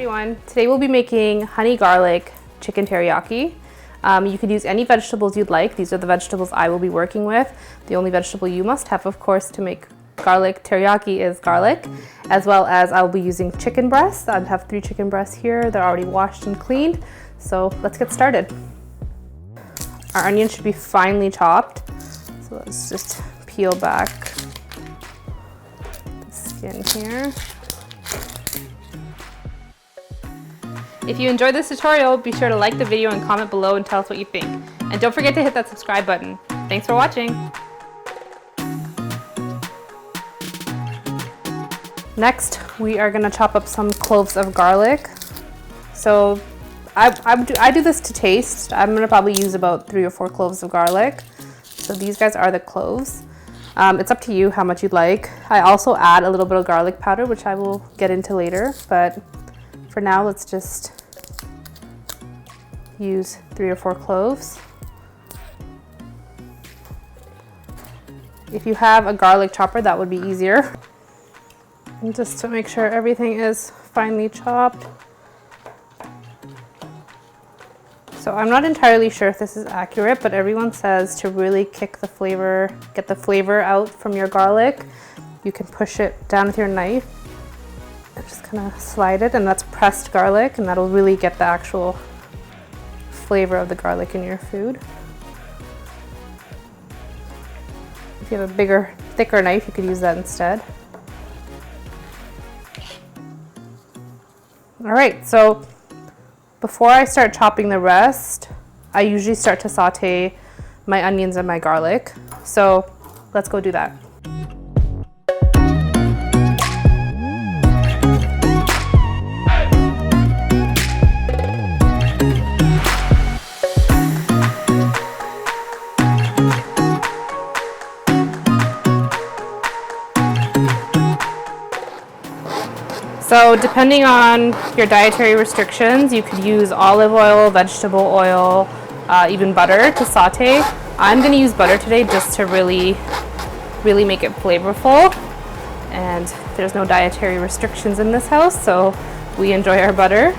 everyone. Today we'll be making honey garlic chicken teriyaki. You could use any vegetables you'd like. These are the vegetables I will be working with. The only vegetable you must have, of course, to make garlic teriyaki is garlic, as well as I'll be using chicken breasts. I have 3 chicken breasts here. They're already washed and cleaned. So let's get started. Our onions should be finely chopped. So let's just peel back the skin here. If you enjoyed this tutorial, be sure to like the video and comment below and tell us what you think. And don't forget to hit that subscribe button. Thanks for watching. Next, we are gonna chop up some cloves of garlic. So I do this to taste. I'm gonna probably use about 3 or 4 cloves of garlic. So these guys are the cloves. It's up to you how much you'd like. I also add a little bit of garlic powder, which I will get into later, but for now, let's just use 3 or 4 cloves. If you have a garlic chopper, that would be easier. And just to make sure everything is finely chopped. So I'm not entirely sure if this is accurate, but everyone says to really kick the flavor, get the flavor out from your garlic, you can push it down with your knife. Just kind of slide it, and that's pressed garlic, and that'll really get the actual flavor of the garlic in your food. If you have a bigger, thicker knife, you could use that instead. All right, so before I start chopping the rest, I usually start to saute my onions and my garlic. So let's go do that. So depending on your dietary restrictions, you could use olive oil, vegetable oil, even butter to saute. I'm going to use butter today just to really make it flavorful. And there's no dietary restrictions in this house, so we enjoy our butter.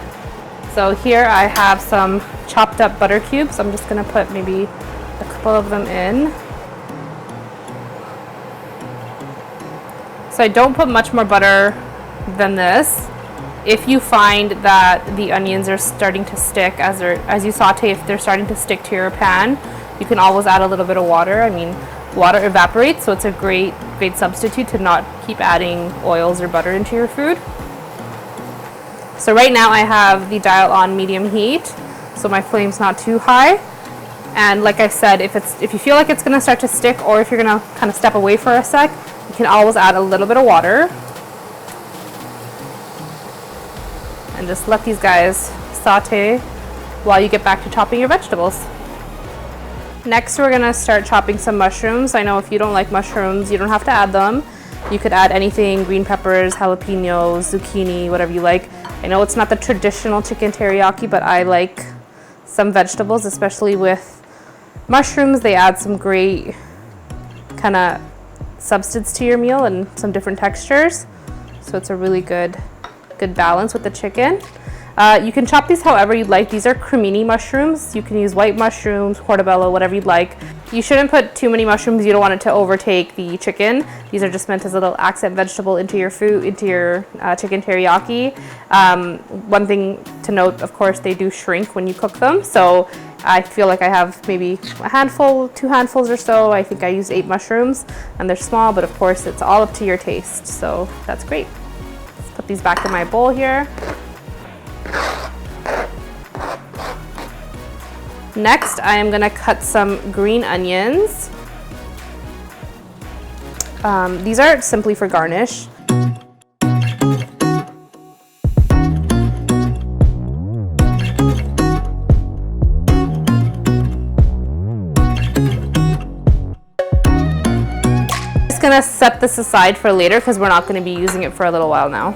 So here I have some chopped up butter cubes. I'm just going to put maybe a couple of them in. So I don't put much more butter than this. If you find that the onions are starting to stick as you saute, if they're starting to stick to your pan, you can always add a little bit of water. I mean, water evaporates, so it's a great substitute to not keep adding oils or butter into your food. So right now I have the dial on medium heat, so my flame's not too high. And like I said, if you feel like it's going to start to stick, or if you're going to kind of step away for a sec, you can always add a little bit of water. And just let these guys saute while you get back to chopping your vegetables. Next, we're gonna start chopping some mushrooms. I know if you don't like mushrooms, you don't have to add them. You could add anything, green peppers, jalapenos, zucchini, whatever you like. I know it's not the traditional chicken teriyaki, but I like some vegetables, especially with mushrooms. They add some great kind of substance to your meal and some different textures. So it's a really good balance with the chicken. You can chop these however you'd like. These are cremini mushrooms. You can use white mushrooms, portobello, whatever you'd like. You shouldn't put too many mushrooms. You don't want it to overtake the chicken. These are just meant as a little accent vegetable into your food, into your chicken teriyaki. One thing to note, of course, they do shrink when you cook them. So I feel like I have maybe a handful, 2 handfuls or so. I think I used 8 mushrooms, and they're small, but of course it's all up to your taste. So that's great. Put these back in my bowl here. Next, I am gonna cut some green onions. These are simply for garnish. Just gonna set this aside for later because we're not gonna be using it for a little while now.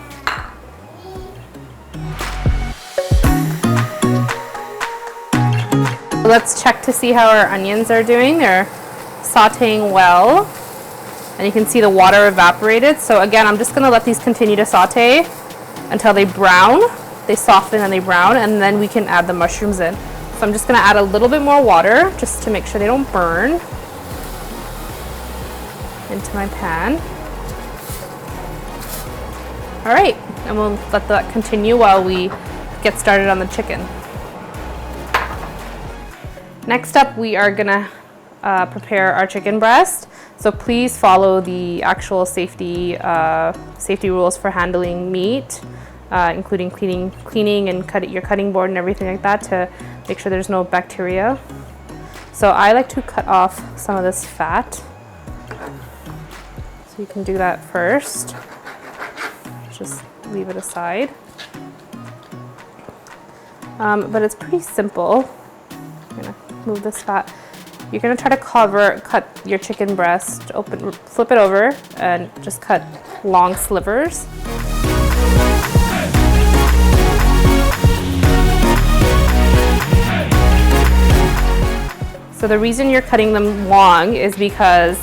Let's check to see how our onions are doing. They're sauteing well, and you can see the water evaporated. So again, I'm just going to let these continue to saute until they brown. they soften and they brown, and then we can add the mushrooms in. So I'm just gonna add a little bit more water just to make sure they don't burn into my pan. All right, and we'll let that continue while we get started on the chicken. Next up, we are gonna prepare our chicken breast. So please follow the actual safety rules for handling meat, including cleaning and your cutting board and everything like that to make sure there's no bacteria. So I like to cut off some of this fat. So you can do that first. Just leave it aside. But it's pretty simple. I'm gonna move this fat. You're gonna try to cut your chicken breast open, flip it over, and just cut long slivers. So the reason you're cutting them long is because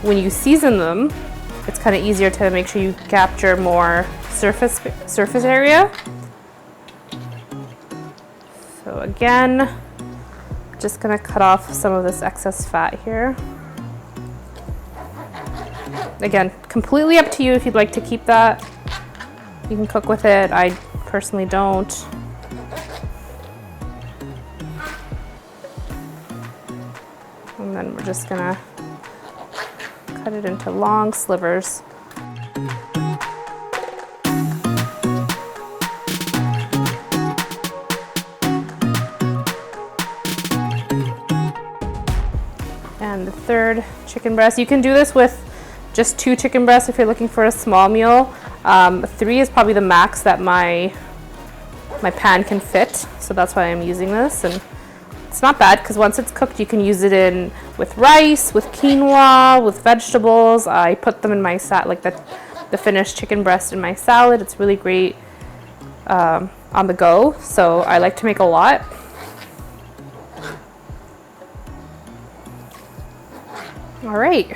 when you season them, it's kind of easier to make sure you capture more surface area. So again, just gonna cut off some of this excess fat here. Again, completely up to you if you'd like to keep that. You can cook with it. I personally don't. And then we're just gonna cut it into long slivers. And the third chicken breast. You can do this with just 2 chicken breasts if you're looking for a small meal. 3 is probably the max that my pan can fit, so that's why I'm using this. And it's not bad because once it's cooked, you can use it in with rice, with quinoa, with vegetables. I put them in my like the finished chicken breast in my salad. It's really great on the go, so I like to make a lot. All right,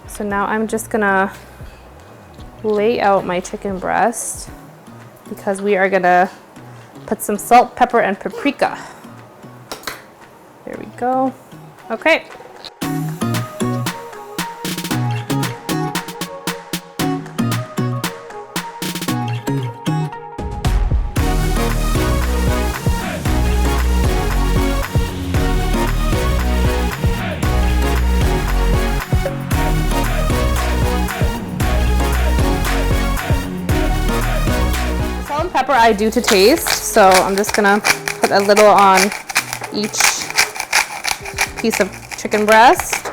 so now I'm just gonna lay out my chicken breast because we are gonna put some salt, pepper, and paprika. There we go. Okay. Pepper I do to taste, so I'm just gonna put a little on each piece of chicken breast.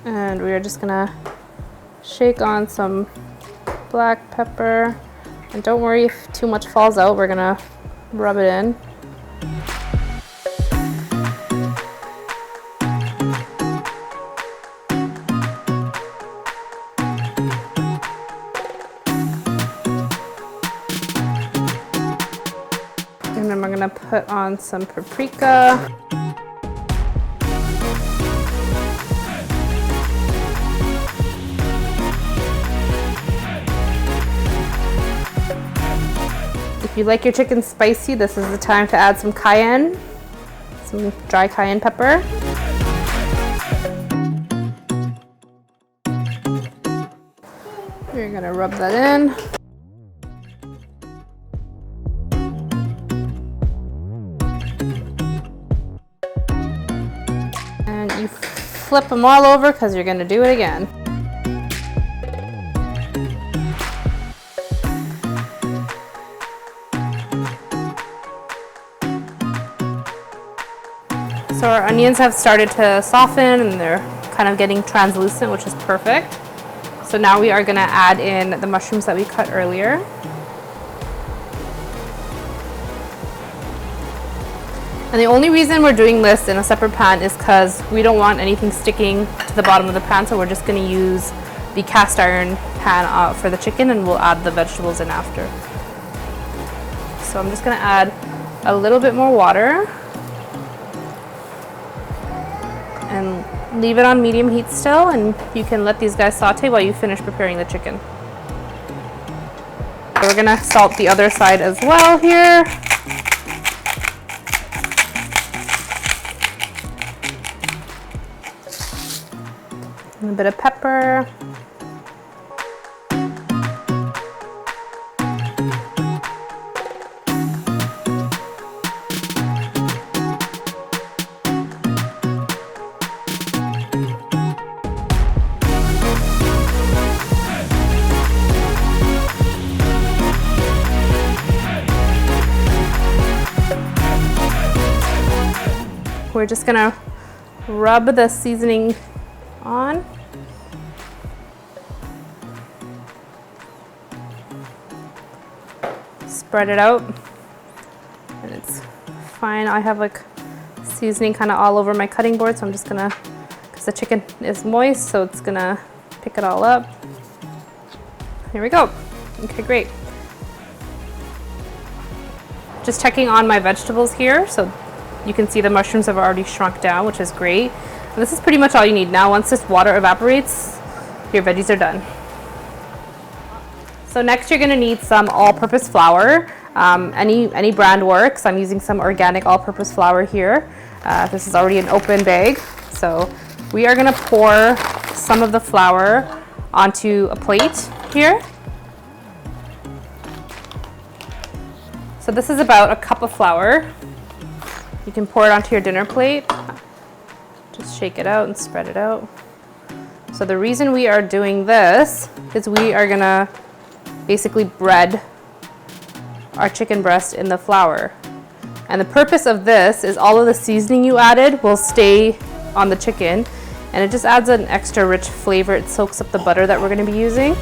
And we are just gonna shake on some black pepper. And don't worry if too much falls out, we're gonna rub it in. And then we're gonna put on some paprika. If you like your chicken spicy, this is the time to add some cayenne, some dry cayenne pepper. We're gonna rub that in. And you flip them all over because you're gonna do it again. So our onions have started to soften and they're kind of getting translucent, which is perfect. So now we are gonna add in the mushrooms that we cut earlier. And the only reason we're doing this in a separate pan is because we don't want anything sticking to the bottom of the pan, so we're just gonna use the cast iron pan for the chicken, and we'll add the vegetables in after. So I'm just gonna add a little bit more water and leave it on medium heat still, and you can let these guys saute while you finish preparing the chicken. So we're gonna salt the other side as well here. And a bit of pepper. We're just gonna rub the seasoning on. Spread it out. And it's fine. I have like seasoning kind of all over my cutting board, so I'm just gonna, because the chicken is moist, so it's gonna pick it all up. Here we go. Okay, great. Just checking on my vegetables here. So you can see the mushrooms have already shrunk down, which is great. And this is pretty much all you need. Now, once this water evaporates, your veggies are done. So next you're gonna need some all-purpose flour. Any brand works. I'm using some organic all-purpose flour here. This is already an open bag. So we are gonna pour some of the flour onto a plate here. So this is about a cup of flour. You can pour it onto your dinner plate. Just shake it out and spread it out. So the reason we are doing this is we are gonna basically bread our chicken breast in the flour. And the purpose of this is all of the seasoning you added will stay on the chicken, and it just adds an extra rich flavor. It soaks up the butter that we're gonna be using.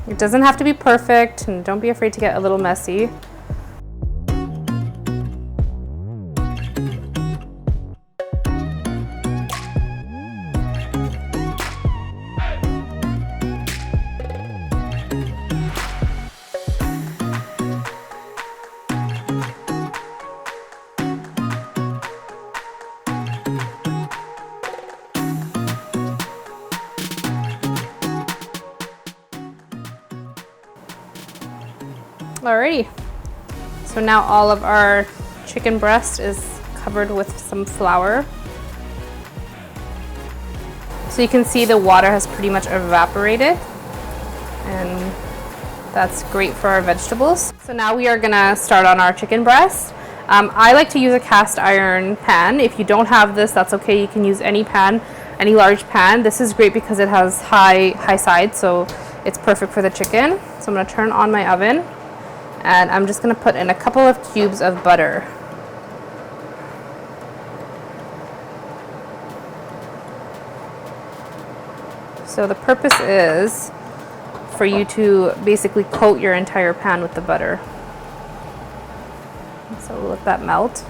It doesn't have to be perfect, and don't be afraid to get a little messy. Alrighty, so now all of our chicken breast is covered with some flour. So you can see the water has pretty much evaporated, and that's great for our vegetables. So now we are gonna start on our chicken breast. I like to use a cast iron pan. If you don't have this, that's okay. You can use any pan, any large pan. This is great because it has high sides, so it's perfect for the chicken. So I'm gonna turn on my oven. And I'm just gonna put in a couple of cubes of butter. So the purpose is for you to basically coat your entire pan with the butter. So we'll let that melt.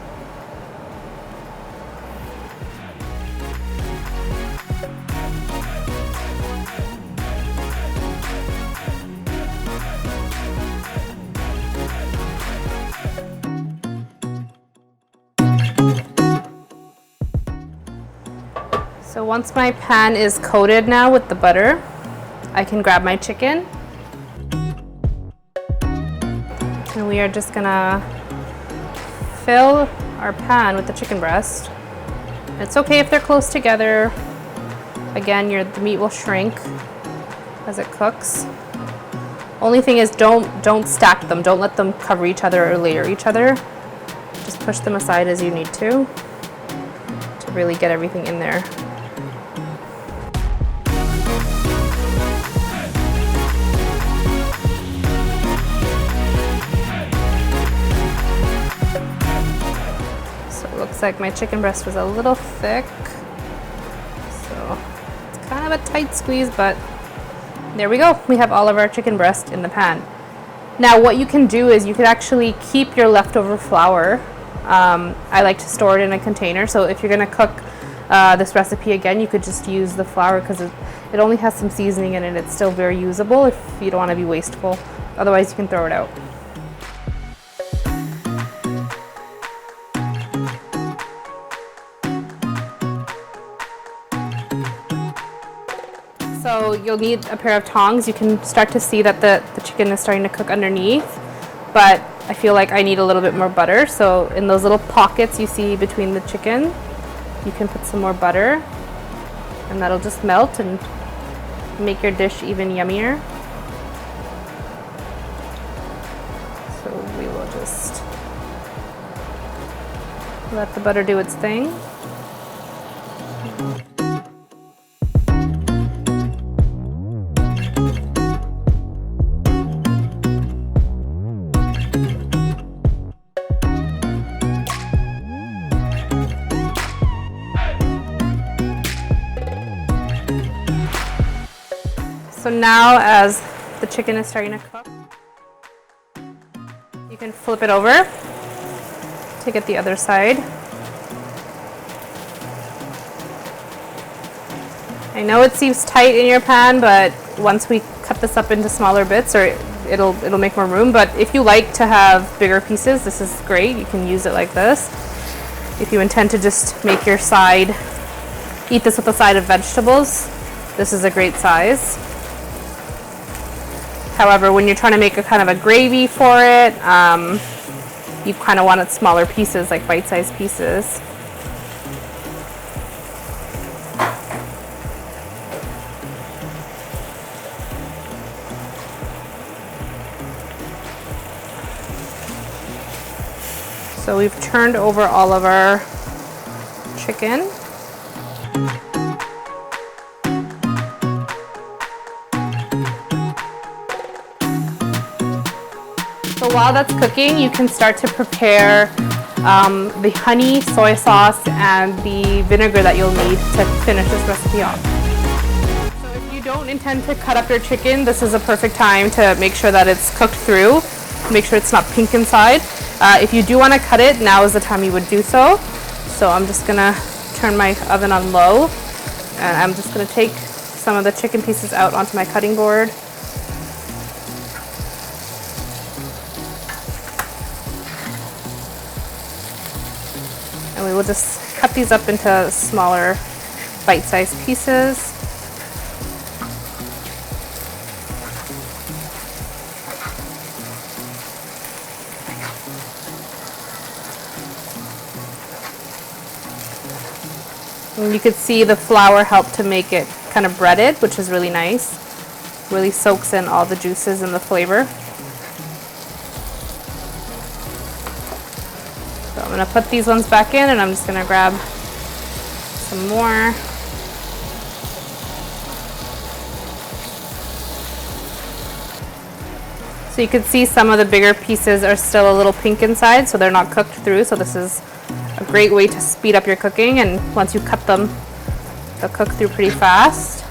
So once my pan is coated now with the butter, I can grab my chicken. And we are just gonna fill our pan with the chicken breast. It's okay if they're close together. Again, the meat will shrink as it cooks. Only thing is don't stack them. Don't let them cover each other or layer each other. Just push them aside as you need to really get everything in there. Looks like my chicken breast was a little thick, so it's kind of a tight squeeze, but there we go. We have all of our chicken breast in the pan. Now what you can do is you could actually keep your leftover flour. I like to store it in a container, so if you're going to cook this recipe again, you could just use the flour because it only has some seasoning in it. It's still very usable if you don't want to be wasteful Otherwise, you can throw it out. So you'll need a pair of tongs. You can start to see that the chicken is starting to cook underneath, but I feel like I need a little bit more butter. So in those little pockets you see between the chicken, you can put some more butter, and that'll just melt and make your dish even yummier. So we will just let the butter do its thing. So now as the chicken is starting to cook, you can flip it over to get the other side. I know it seems tight in your pan, but once we cut this up into smaller bits, or it'll make more room. But if you like to have bigger pieces, this is great. You can use it like this. If you intend to just make your side, eat this with a side of vegetables, this is a great size. However, when you're trying to make a kind of a gravy for it, you kind of want it smaller pieces, like bite-sized pieces. So we've turned over all of our chicken. So while that's cooking, you can start to prepare the honey, soy sauce, and the vinegar that you'll need to finish this recipe off. So if you don't intend to cut up your chicken, this is a perfect time to make sure that it's cooked through. Make sure it's not pink inside. If you do want to cut it, now is the time you would do so. So I'm just gonna turn my oven on low, and I'm just gonna take some of the chicken pieces out onto my cutting board. And we will just cut these up into smaller bite-sized pieces. And you could see the flour help to make it kind of breaded, which is really nice. Really soaks in all the juices and the flavor. So I'm going to put these ones back in, and I'm just going to grab some more. So you can see some of the bigger pieces are still a little pink inside, so they're not cooked through. So this is a great way to speed up your cooking, and once you cut them, they'll cook through pretty fast.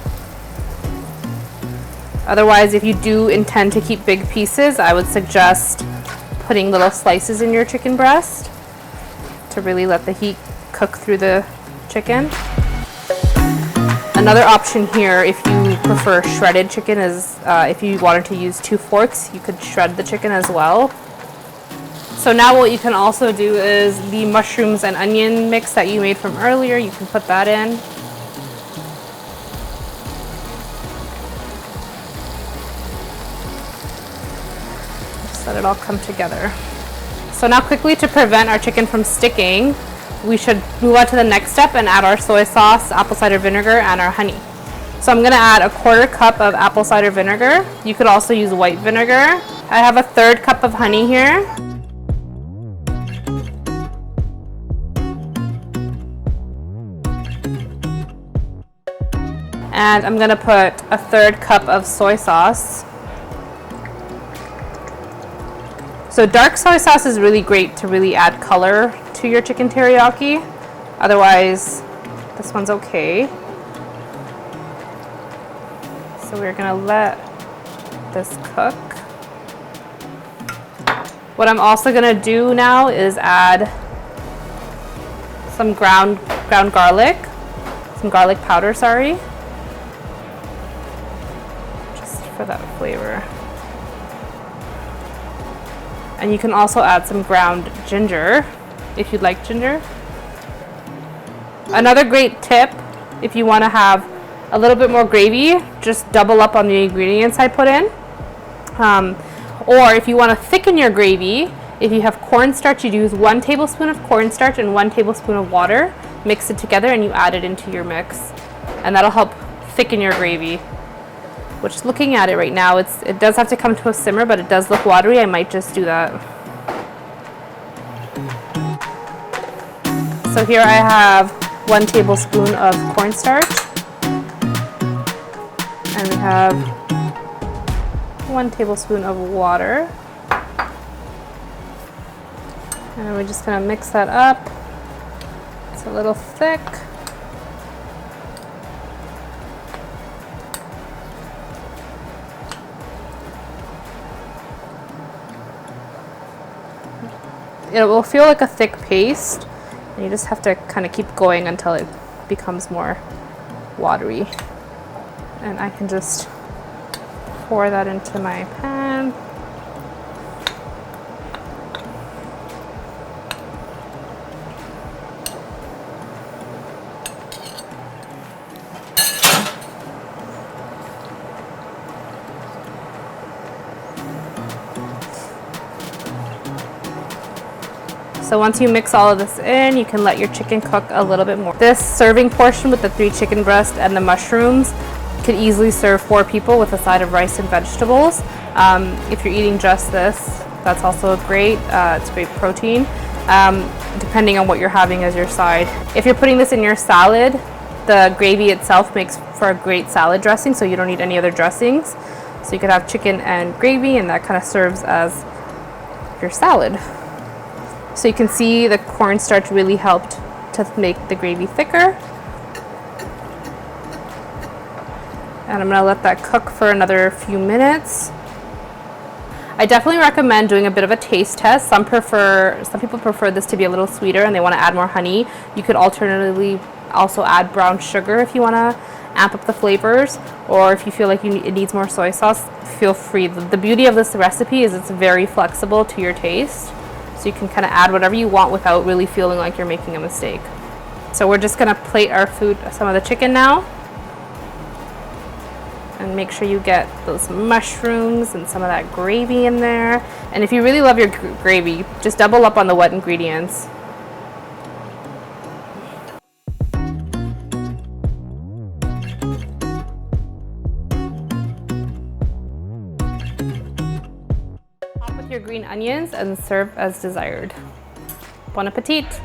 Otherwise, if you do intend to keep big pieces, I would suggest putting little slices in your chicken breast to really let the heat cook through the chicken. Another option here, if you prefer shredded chicken, is if you wanted to use 2 forks, you could shred the chicken as well. So now what you can also do is the mushrooms and onion mix that you made from earlier, you can put that in. Just let it all come together. So now quickly, to prevent our chicken from sticking, we should move on to the next step and add our soy sauce, apple cider vinegar, and our honey. So I'm going to add a 1/4 cup of apple cider vinegar. You could also use white vinegar. I have a 1/3 cup of honey here. And I'm going to put a 1/3 cup of soy sauce. So dark soy sauce is really great to really add color to your chicken teriyaki. Otherwise, this one's okay. So we're gonna let this cook. What I'm also gonna do now is add some ground garlic, some garlic powder, sorry, just for that flavor. And you can also add some ground ginger if you'd like ginger. Another great tip, if you want to have a little bit more gravy, just double up on the ingredients I put in. Or if you want to thicken your gravy, if you have cornstarch, you use 1 tablespoon of cornstarch and 1 tablespoon of water, mix it together and you add it into your mix. And that'll help thicken your gravy. Which, looking at it right now, it does have to come to a simmer, but it does look watery. I might just do that. So here I have 1 tablespoon of cornstarch. And we have 1 tablespoon of water. And we're just gonna mix that up. It's a little thick. It will feel like a thick paste, and you just have to kind of keep going until it becomes more watery. And I can just pour that into my pan. So once you mix all of this in, you can let your chicken cook a little bit more. This serving portion with the 3 chicken breasts and the mushrooms could easily serve 4 people with a side of rice and vegetables. If you're eating just this, that's also great. It's great protein, depending on what you're having as your side. If you're putting this in your salad, the gravy itself makes for a great salad dressing, so you don't need any other dressings. So you could have chicken and gravy, and that kind of serves as your salad. So you can see the cornstarch really helped to make the gravy thicker. And I'm gonna let that cook for another few minutes. I definitely recommend doing a bit of a taste test. Some people prefer this to be a little sweeter and they want to add more honey. You could alternatively also add brown sugar if you want to amp up the flavors, or if you feel like it needs more soy sauce, feel free. The beauty of this recipe is it's very flexible to your taste. So you can kind of add whatever you want without really feeling like you're making a mistake. So we're just gonna plate our food, some of the chicken now. And make sure you get those mushrooms and some of that gravy in there. And if you really love your gravy, just double up on the wet ingredients. Top with your green onions and serve as desired. Bon appetit!